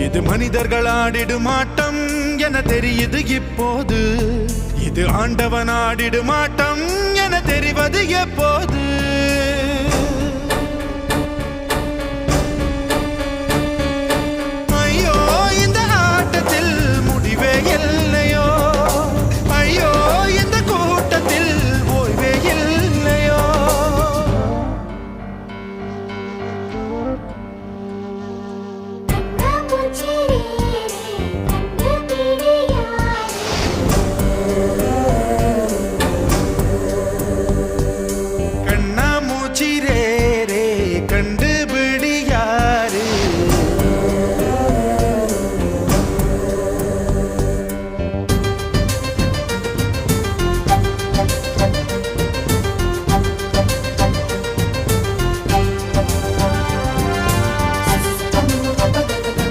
இது மனிதர்கள் ஆடிடும் ஆட்டம் என தெரியுது இப்போது. இது ஆண்டவன் ஆடிடும் ஆட்டம் என தெரிவது எப்போது.